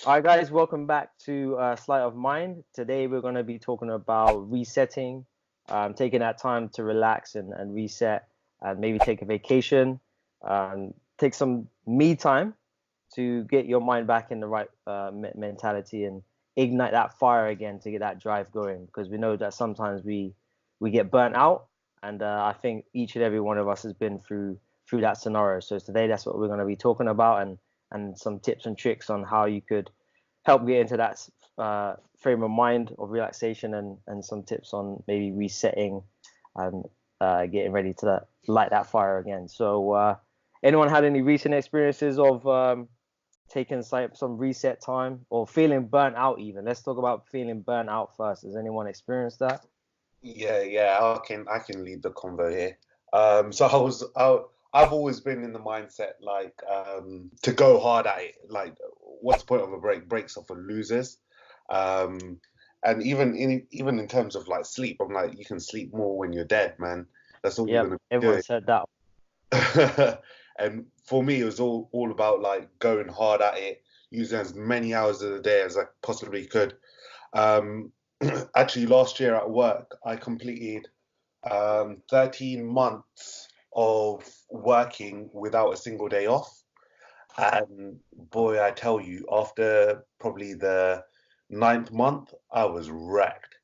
All right, guys, welcome back to Sleight of Mind. Today, we're going to be talking about resetting, taking that time to relax and reset, and maybe take a vacation, take some me time to get your mind back in the right mentality and ignite that fire again to get that drive going. Because we know that sometimes we get burnt out, and I think each and every one of us has been through that scenario. So today, that's what we're going to be talking about, and some tips and tricks on how you could help get into that frame of mind of relaxation and some tips on maybe resetting and getting ready to light that fire again. So, anyone had any recent experiences of taking some reset time or feeling burnt out even? Let's talk about feeling burnt out first. Has anyone experienced that? Yeah, I can lead the convo here. So I've always been in the mindset like to go hard at it. Like, what's the point of a break? Breaks are for losers. Um, and even in terms of like sleep, I'm like, you can sleep more when you're dead, man. That's all you're Yep, gonna be everyone said that. doing. And for me, it was all about like going hard at it, using as many hours of the day as I possibly could. Um, Actually, last year at work, I completed 13 months of working without a single day off. And boy, I tell you, after probably the ninth month, I was wrecked.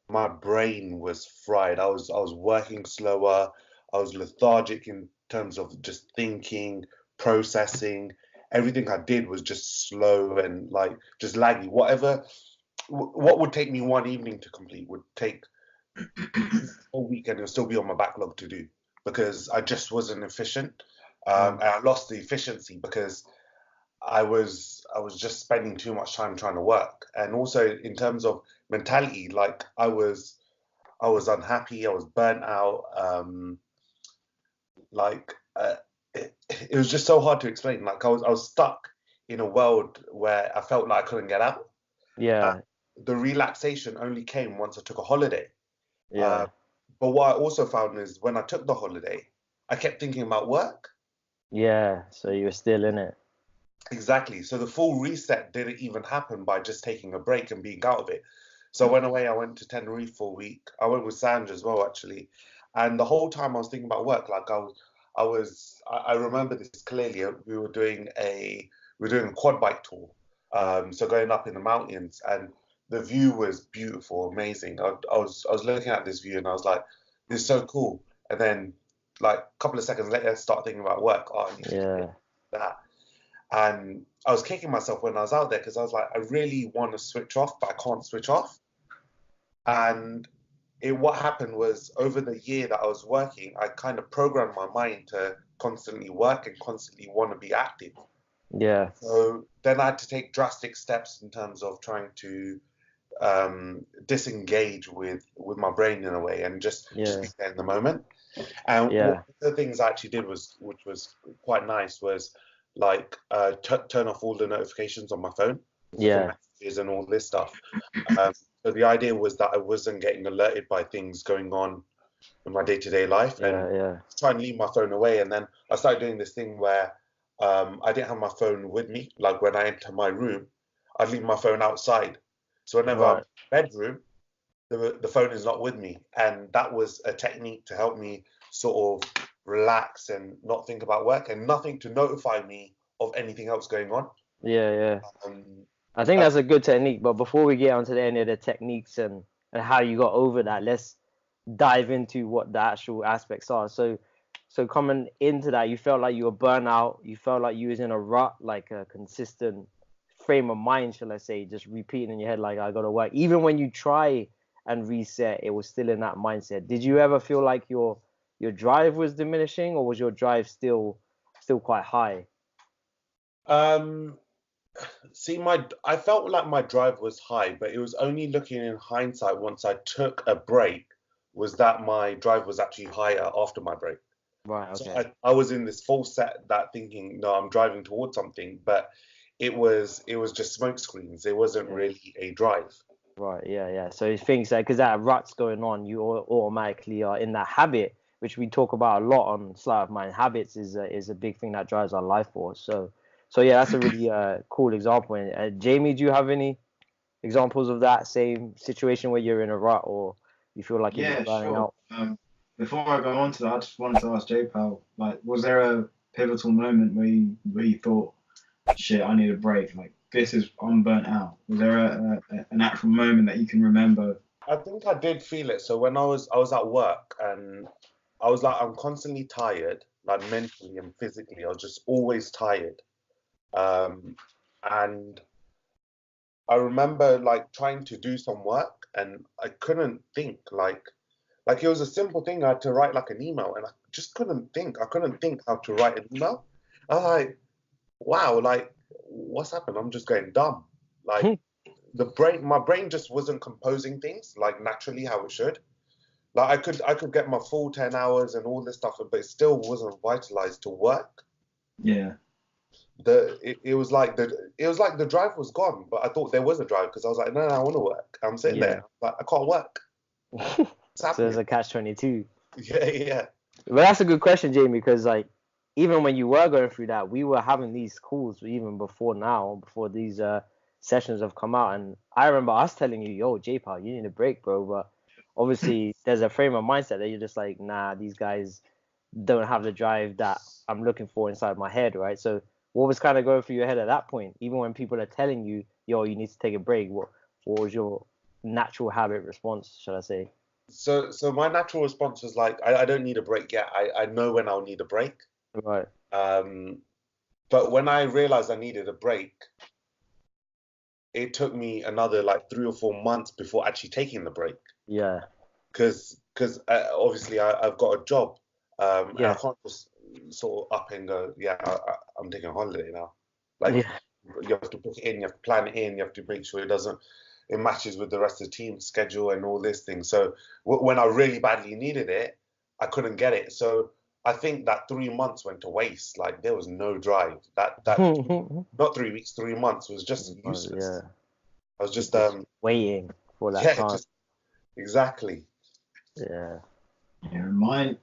My brain was fried. I was working slower. I was lethargic in terms of just thinking, processing. Everything I did was just slow and like just laggy. What would take me one evening to complete would take a weekend and still be on my backlog to do because I just wasn't efficient. Mm. And I lost the efficiency because I was just spending too much time trying to work. And also in terms of mentality, like I was unhappy, I was burnt out. Like it was just so hard to explain. Like I was stuck in a world where I felt like I couldn't get out. Uh, Yeah, the relaxation only came once I took a holiday. Uh, yeah, but what I also found is when I took the holiday, I kept thinking about work. yeah. So you were still in it. Exactly. So the full reset didn't even happen by just taking a break and being out of it. So I went away, I went to Tenerife for a week. I went with Sandra as well, actually. And the whole time I was thinking about work, like I remember this clearly. We were doing a quad bike tour. So going up in the mountains and the view was beautiful, amazing. I was looking at this view and I was like, this is so cool. And then like a couple of seconds later, I start thinking about work. Oh, I need to do Yeah, that. And I was kicking myself when I was out there because I was like, I really want to switch off, but I can't switch off. And what happened was over the year that I was working, I kind of programmed my mind to constantly work and constantly want to be active. yeah, So then I had to take drastic steps in terms of trying to disengage with my brain in a way and just be yeah, there in the moment. And one yeah, of the things I actually did was, which was quite nice, was like turn off all the notifications on my phone for yeah, messages and all this stuff. Um, so the idea was that I wasn't getting alerted by things going on in my day-to-day life, and yeah, yeah. try and leave my phone away. And then I started doing this thing where I didn't have my phone with me. Like when I enter my room, I'd leave my phone outside. So whenever I'm in Right. the bedroom, the phone is not with me. And that was a technique to help me sort of relax and not think about work and nothing to notify me of anything else going on. Yeah, yeah. Um, I think uh, that's a good technique. But before we get onto any of the techniques and how you got over that, let's dive into what the actual aspects are. So coming into that, you felt like you were burnt out. You felt like you was in a rut, like a consistent frame of mind, shall I say, just repeating in your head like I gotta work. Even when you try and reset, it was still in that mindset. Did you ever feel like your drive was diminishing, or was your drive still quite high? um, See, I felt like my drive was high, but it was only looking in hindsight once I took a break was that my drive was actually higher after my break. Right. So Okay. I was in this full set that thinking, no, I'm driving towards something, but it was just smoke screens. It wasn't Yeah. really a drive. Right, yeah, yeah. So it thinks that because that rut's going on, you automatically are in that habit, which we talk about a lot on Sleight of Mind. Habits is a big thing that drives our life force. So yeah, that's a really cool example. And Jamie, do you have any examples of that same situation where you're in a rut or you feel like you're just Yeah, burning sure. out? Before I go on to that, I just wanted to ask J-Pal, like, was there a pivotal moment where you thought, shit, I need a break? Like, I'm burnt out. Was there an actual moment that you can remember? I think I did feel it. So when I was at work and I was like, I'm constantly tired, like mentally and physically. I was just always tired. Um, and I remember like trying to do some work and I couldn't think like it was a simple thing. I had to write like an email and I just couldn't think. I couldn't think how to write an email. I was like, wow, like what's happened? I'm just going dumb. Like my brain just wasn't composing things like naturally how it should. Like I could get my full 10 hours and all this stuff, but it still wasn't vitalized to work. Yeah. It was like the drive was gone, but I thought there was a drive because I was like, no, I want to work. I'm sitting Yeah. there, like I can't work. What's So it's happening? a catch-22. Yeah, yeah. But that's a good question, Jamie, because like even when you were going through that, we were having these calls even before now, before these sessions have come out, and I remember us telling you, "Yo, J-Pal, you need a break, bro." But obviously, there's a frame of mindset that you're just like, "Nah, these guys don't have the drive that I'm looking for inside my head," right? So, what was kind of going through your head at that point? Even when people are telling you, "Yo, you need to take a break," what was your natural habit response, should I say? So my natural response was like, I don't need a break yet. I know when I'll need a break. Right. Um, but when I realized I needed a break, it took me another like 3 or 4 months before actually taking the break. Yeah. Because obviously I've got a job, and I Yeah. can't just sort of up and go, yeah, I'm taking a holiday now. Like Yeah. you have to put it in, you have to plan it in, you have to make sure it matches with the rest of the team's schedule and all this thing. So when I really badly needed it, I couldn't get it. So I think that 3 months went to waste. Like there was no drive. That not 3 weeks, 3 months was just useless. Yeah. I was just Just waiting for that yeah, chance. just exactly. Yeah. Yeah, mine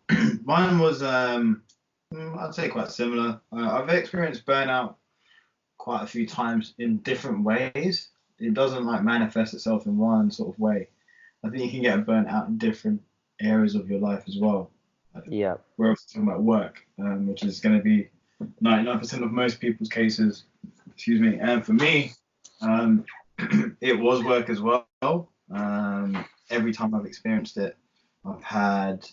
was I'd say quite similar. I've experienced burnout quite a few times in different ways. It doesn't like manifest itself in one sort of way. I think you can get burnt out in different areas of your life as well. Yeah. We're also talking about work, which is going to be 99% of most people's cases. Excuse me. And for me, um, it was work as well. Every time I've experienced it, I've had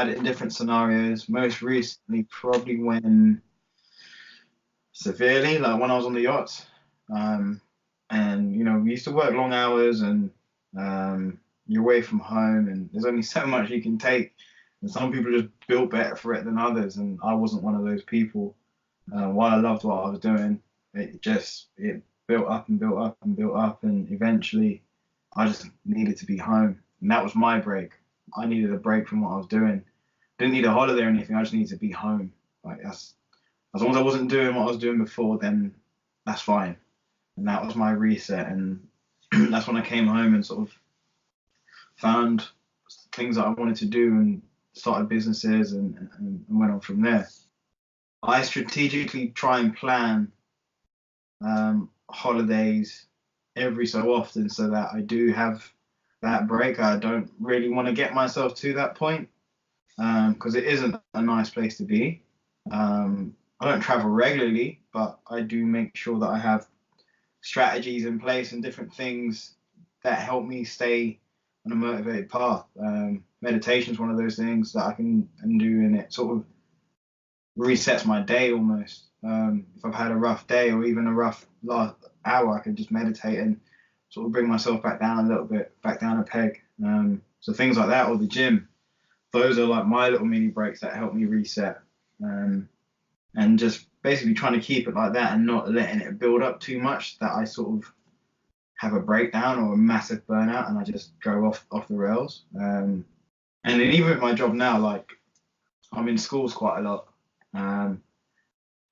it in different scenarios. Most recently, probably when severely, like when I was on the yachts. And we used to work long hours, and you're away from home, and there's only so much you can take. And some people just built better for it than others, and I wasn't one of those people. While I loved what I was doing, it built up and built up and built up, and eventually, I just needed to be home, and that was my break. I needed a break from what I was doing. Didn't need a holiday or anything. I just needed to be home. Like that's as long as I wasn't doing what I was doing before, then that's fine. And that was my reset. And that's when I came home and sort of found things that I wanted to do and started businesses and went on from there. I strategically try and plan holidays every so often so that I do have that break. I don't really want to get myself to that point because it isn't a nice place to be. I don't travel regularly, but I do make sure that I have strategies in place and different things that help me stay on a motivated path. Meditation is one of those things that I can do, and it sort of resets my day almost. If I've had a rough day or even a rough last hour, I can just meditate and sort of bring myself back down a little bit, back down a peg. So things like that, or the gym. Those are like my little mini breaks that help me reset. And just basically trying to keep it like that and not letting it build up too much that I sort of have a breakdown or a massive burnout and I just go off the rails. And then even with my job now, like I'm in schools quite a lot, and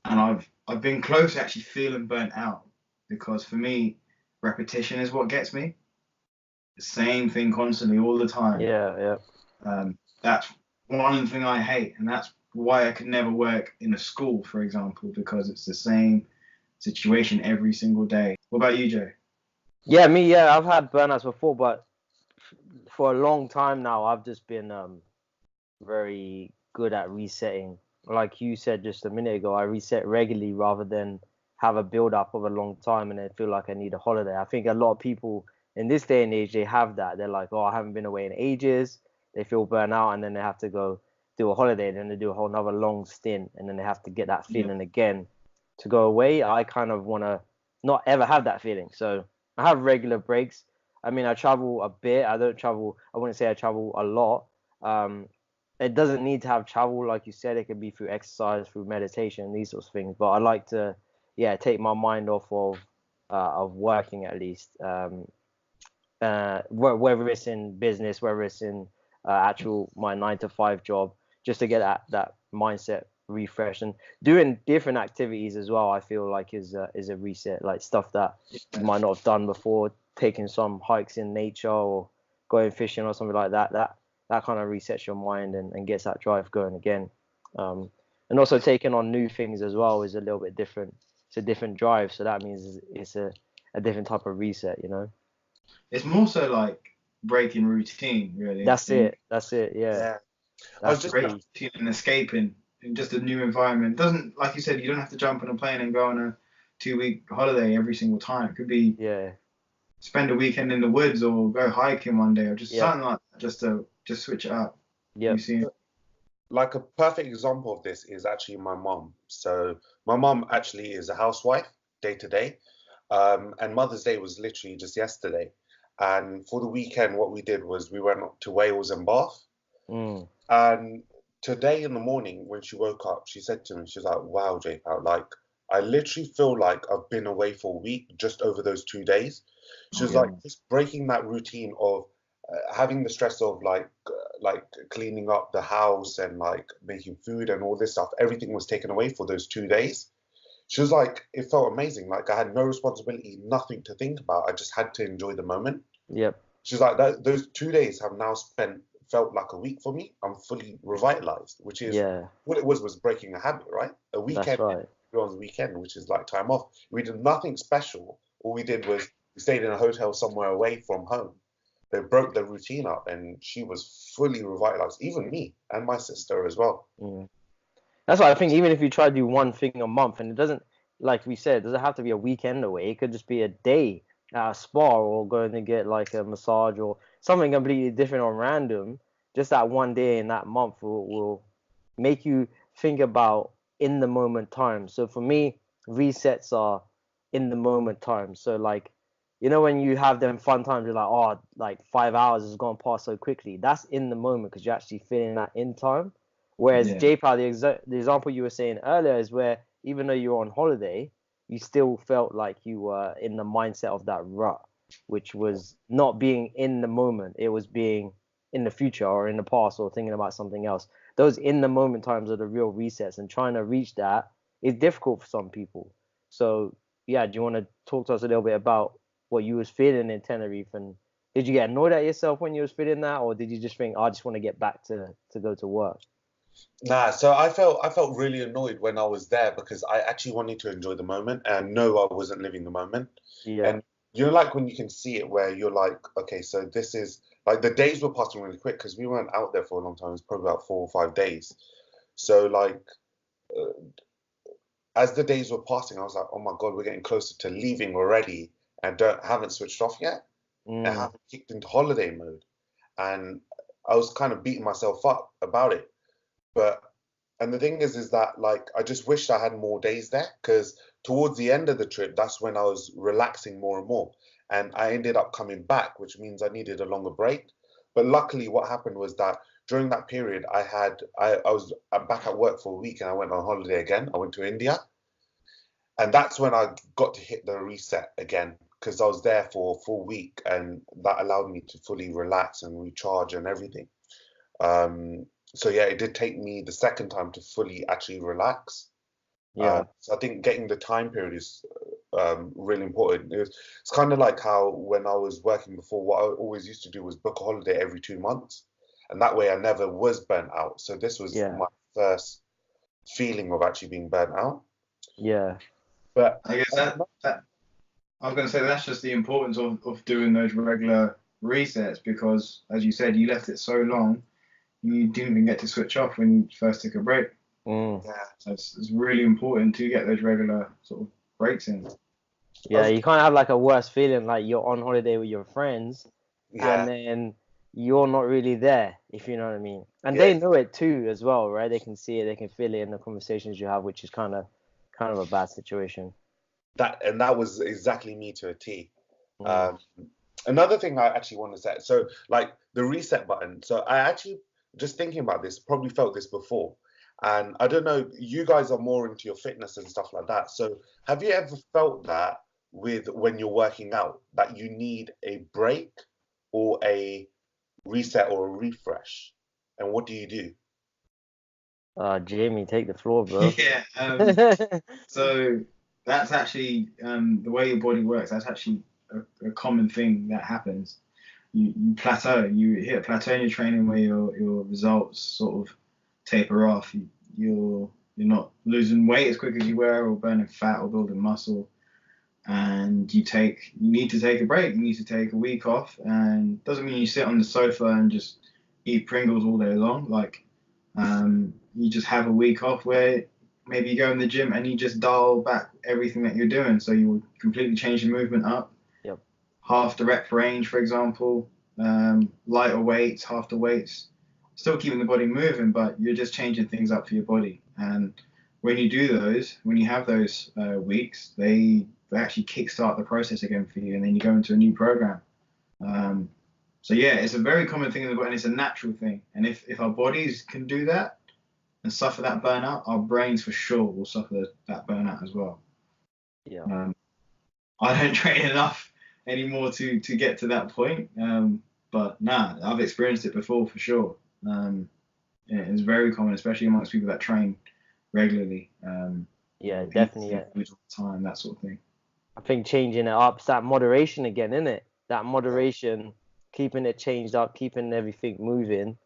I've been close to actually feeling burnt out because for me, repetition is what gets me. The same thing constantly all the time. Yeah. Yeah. That's one thing I hate, and that's why I could never work in a school, for example, because it's the same situation every single day. What about you, Joe? Yeah, I've had burnouts before, but for a long time now, I've just been very good at resetting. Like you said just a minute ago, I reset regularly rather than have a build up of a long time and then feel like I need a holiday. I think a lot of people in this day and age, they have that. They're like, oh, I haven't been away in ages. They feel burnt out and then they have to go do a holiday and then they do a whole another long stint and then they have to get that Yeah. feeling again to go away. I kind of want to not ever have that feeling. So I have regular breaks. I mean, I travel a bit. I don't travel, I wouldn't say I travel a lot. Um, it doesn't need to have travel, like you said. It could be through exercise, through meditation, these sorts of things. But I like to, yeah, take my mind off of working at least. Whether it's in business, whether it's in actual my 9 to 5 job, just to get that mindset refreshed and doing different activities as well. I feel like is a reset, like stuff that you might not have done before, taking some hikes in nature or going fishing or something like that. That kind of resets your mind and gets that drive going again. And also taking on new things as well is a little bit different. It's a different drive, so that means it's a different type of reset, you know. It's more so like breaking routine, really, I That's think. it. That's it. Yeah, Yeah. I was that's the just Breaking key. routine and escaping in just a new environment. Doesn't, like you said, you don't have to jump on a plane and go on a 2 week holiday every single time. It could be Yeah. spend a weekend in the woods or go hiking one day or just Yep. something like that, just to just switch it up. You Yep. see, like a perfect example of this is actually my mom. So my mom actually is a housewife day to day. And Mother's Day was literally just yesterday. And for the weekend, what we did was we went up to Wales and Bath. Mm. And today in the morning, when she woke up, she said to me, she's like, wow, JPAL, like, I literally feel like I've been away for a week just over those 2 days. She was yeah, like, just breaking that routine of having the stress of like cleaning up the house and like making food and all this stuff. Everything was taken away for those 2 days. She was like, it felt amazing. Like I had no responsibility, nothing to think about. I just had to enjoy the moment. Yep. She's like, those 2 days have now felt like a week for me. I'm fully revitalized, which is Yeah. what it was breaking a habit, right? A That's weekend, right. on the weekend, which is like time off. We did nothing special. All we did was we stayed in a hotel somewhere away from home. They broke the routine up, and she was fully revitalized. Even me and my sister as well. Mm. That's why I think even if you try to do one thing a month, and it doesn't, like we said, it doesn't have to be a weekend away. It could just be a day at a spa or going to get like a massage or something completely different or random. Just that one day in that month will make you think about in the moment time. So for me, resets are in the moment time. So like, you know, when you have them fun times, you're like, oh, like 5 hours has gone past so quickly. That's in the moment because you're actually feeling that in time. Whereas yeah, JPAL, the example you were saying earlier is where even though you're on holiday, you still felt like you were in the mindset of that rut, which was not being in the moment. It was being in the future or in the past or thinking about something else. Those in the moment times are the real resets, and trying to reach that is difficult for some people. So yeah, do you want to talk to us a little bit about what you was feeling in Tenerife, and did you get annoyed at yourself when you was feeling that, or did you just think, oh, I just want to get back to go to work? Nah, so I felt really annoyed when I was there because I actually wanted to enjoy the moment and know I wasn't living the moment. Yeah. And you know, like when you can see it, where you're like, okay, so this is like the days were passing really quick because we weren't out there for a long time. It was probably about 4 or 5 days. So like uh, as the days were passing, I was like, oh my God, we're getting closer to leaving already, and don't haven't switched off yet, and Mm. haven't kicked into holiday mode. And I was kind of beating myself up about it. But and the thing is that like I just wished I had more days there because towards the end of the trip, that's when I was relaxing more and more, and I ended up coming back, which means I needed a longer break. But luckily, what happened was that during that period, I was back at work for a week, and I went on holiday again. I went to India, and that's when I got to hit the reset again because I was there for a full week, and that allowed me to fully relax and recharge and everything. Um, so yeah, it did take me the second time to fully actually relax. Yeah. So I think getting the time period is really important. It's kind of like how when I was working before, what I always used to do was book a holiday every 2 months, and that way I never was burnt out. So this was Yeah. my first feeling of actually being burnt out. Yeah. But I guess that I was going to say that's just the importance of doing those regular resets, because, as you said, you left it so long, you didn't even get to switch off when you first took a break. Mm. yeah, So it's really important to get those regular sort of breaks in. Yeah, you can't have like a worse feeling like you're on holiday with your friends and yeah, then you're not really there, if you know what I mean. And yeah. they know it too as well, right? They can see it, they can feel it in the conversations you have, which is kind of a bad situation. That was exactly me to a T. Mm. Another thing I actually want to say, so like the reset button. So I actually, just thinking about this, probably felt this before. And I don't know, you guys are more into your fitness and stuff like that. So have you ever felt that with when you're working out, that you need a break or a reset or a refresh? And what do you do? Jamie, take the floor, bro. Yeah. So that's actually the way your body works. That's actually a common thing that happens. You plateau. You hit a plateau in your training where your results sort of taper off. You're not losing weight as quick as you were, or burning fat, or building muscle. And you need to take a break. You need to take a week off, and doesn't mean you sit on the sofa and just eat Pringles all day long. Like, you just have a week off where maybe you go in the gym and you just dial back everything that you're doing. So you will completely change the movement up. Yep. Half the rep range, for example, lighter weights, half the weights, still keeping the body moving, but you're just changing things up for your body. And when you have those weeks, they actually kickstart the process again for you, and then you go into a new program. So yeah, it's a very common thing in the body, and it's a natural thing. And if our bodies can do that and suffer that burnout, our brains for sure will suffer that burnout as well. Yeah. I don't train enough anymore to get to that point, but nah, I've experienced it before for sure. It's very common, especially amongst people that train regularly. Yeah, Eat definitely. Yeah. food all the time, that sort of thing. I think changing it up, it's that moderation again, isn't it? That moderation, keeping it changed up, keeping everything moving,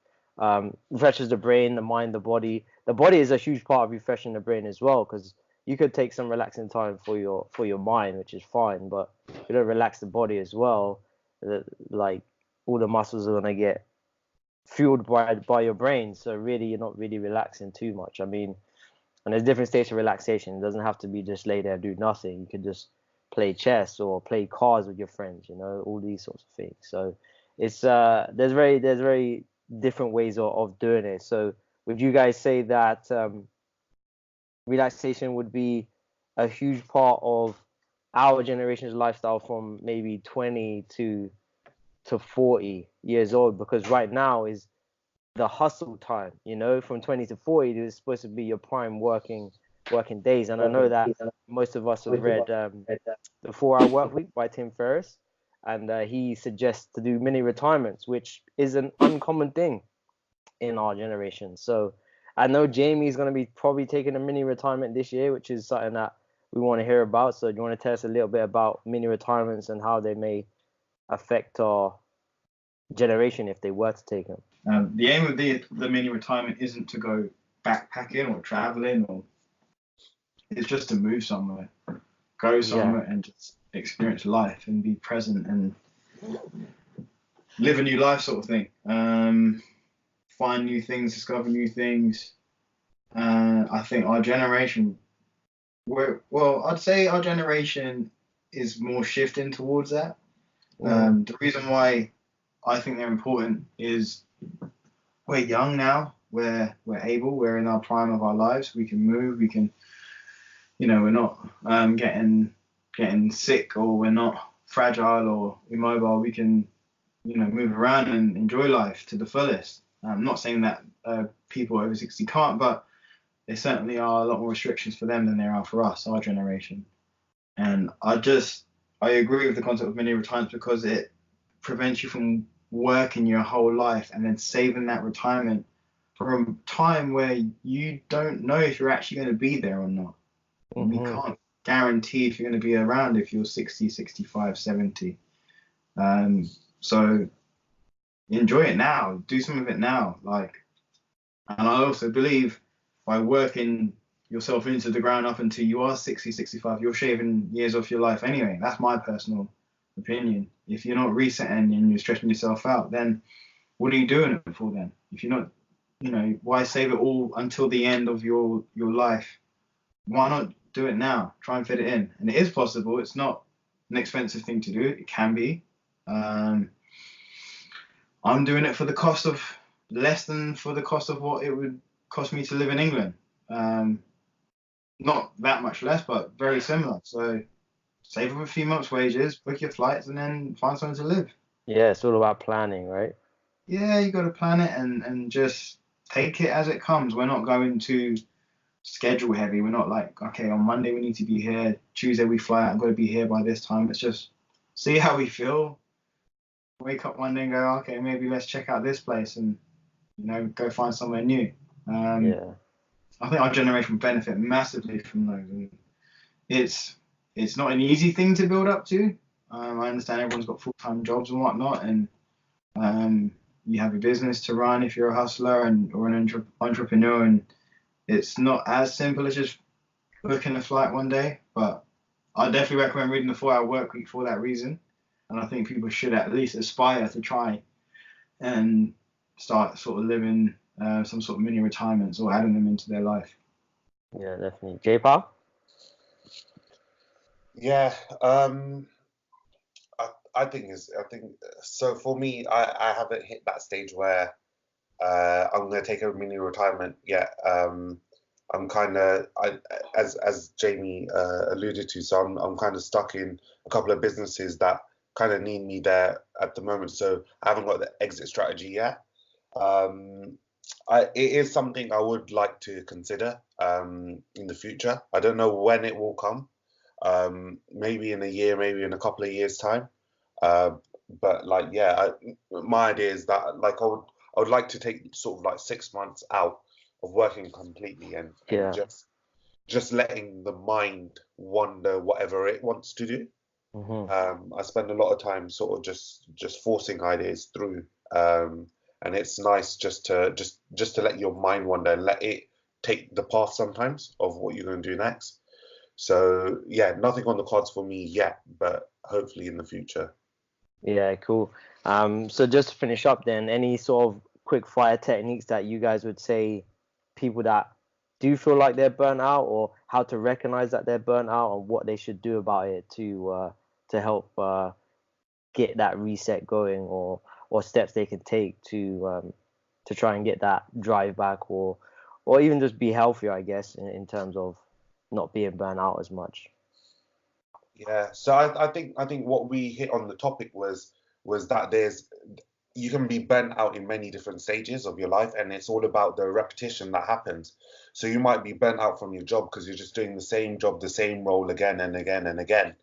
refreshes the brain, the mind, the body. The body is a huge part of refreshing the brain as well, because you could take some relaxing time for your mind, which is fine, but if you don't relax the body as well, like all the muscles are gonna get fueled by your brain. So really, you're not really relaxing too much. I mean, and there's different states of relaxation. It doesn't have to be just lay there and do nothing. You could just play chess or play cards with your friends, all these sorts of things. So it's there's very different ways of doing it. So would you guys say that relaxation would be a huge part of our generation's lifestyle from maybe 20 to 40 years old? Because right now is the hustle time, from 20 to 40 is supposed to be your prime working days. And I know that most of us have read The 4 Hour Work Week by Tim Ferriss, and he suggests to do mini retirements, which is an uncommon thing in our generation. So I know Jamie's going to be probably taking a mini retirement this year, which is something that we want to hear about. So do you want to tell us a little bit about mini retirements and how they may affect our generation if they were to take them? The aim of the mini retirement isn't to go backpacking or traveling, or it's just to move somewhere, go somewhere, and just experience life and be present and live a new life, sort of thing. Find new things, discover new things. I think our generation, I'd say our generation is more shifting towards that. The reason why I think they're important is we're young now. We're able. We're in our prime of our lives. We can move. We can, we're not getting sick, or we're not fragile or immobile. We can, move around and enjoy life to the fullest. I'm not saying that people over 60 can't, but there certainly are a lot more restrictions for them than there are for us, our generation. And I agree with the concept of mini retirement, because it prevents you from working your whole life and then saving that retirement for a time where you don't know if you're actually going to be there or not. Mm-hmm. We can't guarantee if you're going to be around if you're 60, 65, 70. So enjoy it now. Do some of it now. And I also believe by working yourself into the ground up until you are 60, 65, you're shaving years off your life anyway. That's my personal opinion. If you're not resetting and you're stretching yourself out, then what are you doing it for then? If you're not, why save it all until the end of your life? Why not do it now? Try and fit it in. And it is possible. It's not an expensive thing to do. It can be. I'm doing it for the cost of less than for the cost of what it would cost me to live in England. Not that much less, but very similar. So save up a few months' wages, book your flights, and then find somewhere to live. Yeah, it's all about planning, right? Yeah, you got to plan it and just take it as it comes. We're not going to schedule heavy. We're not like, okay, on Monday we need to be here. Tuesday we fly out. I'm going to be here by this time. It's just see how we feel. Wake up one day and go, okay, maybe let's check out this place and go find somewhere new. Yeah. I think our generation will benefit massively from those. And it's not an easy thing to build up to. I understand everyone's got full-time jobs and whatnot, and you have a business to run if you're a hustler or an entrepreneur, and it's not as simple as just booking a flight one day. But I definitely recommend reading the 4-Hour Workweek for that reason, and I think people should at least aspire to try and start sort of living some sort of mini retirements or adding them into their life. Yeah, definitely. J-Pow? Yeah, I think so. For me, I haven't hit that stage where I'm gonna take a mini retirement yet. I'm kind of, as Jamie alluded to, so I'm kind of stuck in a couple of businesses that kind of need me there at the moment. So I haven't got the exit strategy yet. It is something I would like to consider in the future. I don't know when it will come. Maybe in a year, maybe in a couple of years' time. But like, yeah, my idea is that like I would like to take sort of like 6 months out of working completely and Yeah. just letting the mind wander whatever it wants to do. I spend a lot of time sort of just forcing ideas through, and it's nice just to let your mind wander and let it take the path sometimes of what you're going to do next. So yeah, nothing on the cards for me yet, but hopefully in the future. Yeah, cool. So just to finish up then, any sort of quick fire techniques that you guys would say people that do feel like they're burnt out, or how to recognize that they're burnt out and what they should do about it to help get that reset going, or steps they can take to try and get that drive back, or even just be healthier, I guess, in terms of not being burnt out as much. Yeah, so I think what we hit on the topic was that you can be burnt out in many different stages of your life, and it's all about the repetition that happens. So you might be burnt out from your job because you're just doing the same job, the same role again and again and again.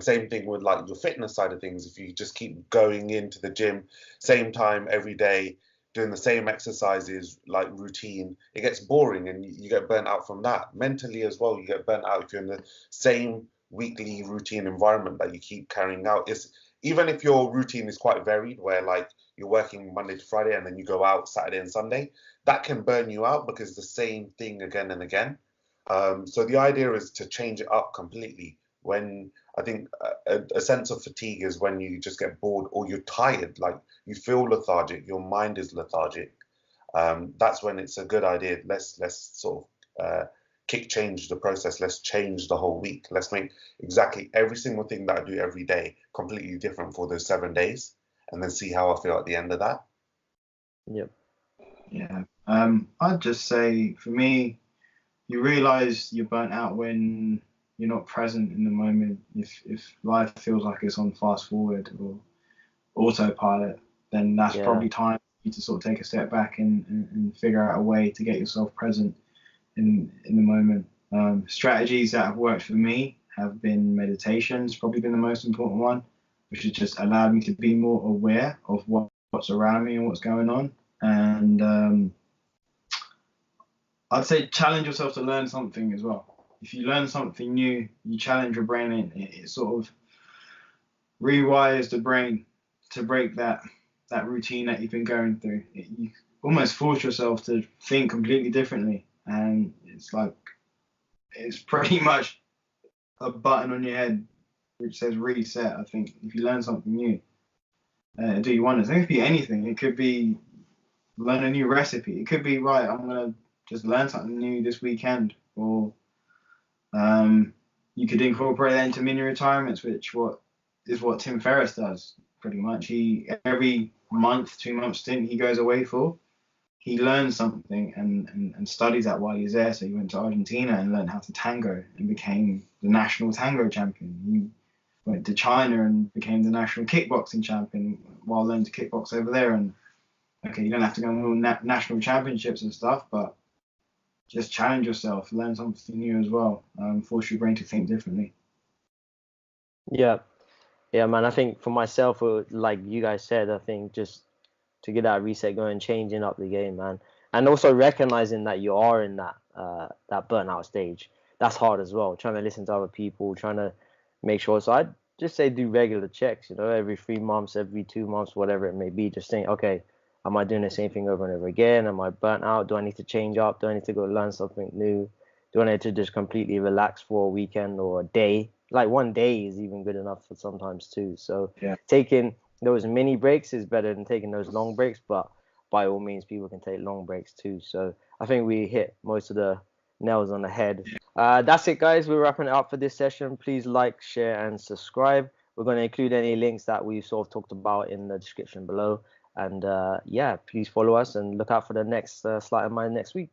Same thing with like your fitness side of things. If you just keep going into the gym, same time every day, doing the same exercises like routine, it gets boring and you get burnt out from that. Mentally as well, you get burnt out if you're in the same weekly routine environment that you keep carrying out. It's even if your routine is quite varied, where like you're working Monday to Friday and then you go out Saturday and Sunday, that can burn you out because it's the same thing again and again. So the idea is to change it up completely. When I think a sense of fatigue is when you just get bored or you're tired, like you feel lethargic, your mind is lethargic. That's when it's a good idea. Let's sort of change the process. Let's change the whole week. Let's make exactly every single thing that I do every day completely different for those 7 days, and then see how I feel at the end of that. Yep. Yeah. I'd just say for me, you realize you're burnt out when you're not present in the moment. If life feels like it's on fast forward or autopilot, then that's probably time for you to sort of take a step back and figure out a way to get yourself present in the moment. Strategies that have worked for me have been meditation's probably been the most important one, which has just allowed me to be more aware of what's around me and what's going on. And I'd say challenge yourself to learn something as well. If you learn something new, you challenge your brain, and it sort of rewires the brain to break that routine that you've been going through. You almost force yourself to think completely differently. and it's pretty much a button on your head which says reset. I think if you learn something new, do you want it? It could be anything. It could be learn a new recipe. It could be, right, I'm gonna just learn something new this weekend, or you could incorporate that into mini retirements, which what Tim Ferriss does pretty much. He every month, 2 month stint he goes away for, he learns something and studies that while he's there. So he went to Argentina and learned how to tango and became the national tango champion. He went to China and became the national kickboxing champion while learning to kickbox over there. And okay, you don't have to go on national championships and stuff, but just challenge yourself, learn something new as well, force your brain to think differently. Yeah, yeah, man. I think for myself, like you guys said, I think just to get that reset going, changing up the game, man, and also recognizing that you are in that burnout stage. That's hard as well. Trying to listen to other people, trying to make sure. So I'd just say do regular checks. Every 3 months, every 2 months, whatever it may be. Just think, okay, am I doing the same thing over and over again? Am I burnt out? Do I need to change up? Do I need to go learn something new? Do I need to just completely relax for a weekend or a day? Like one day is even good enough for sometimes too. So Yeah. taking those mini breaks is better than taking those long breaks, but by all means, people can take long breaks too. So I think we hit most of the nails on the head. That's it, guys. We're wrapping it up for this session. Please like, share, and subscribe. We're going to include any links that we sort of talked about in the description below. And yeah, please follow us and look out for the next Sleight of Mine next week.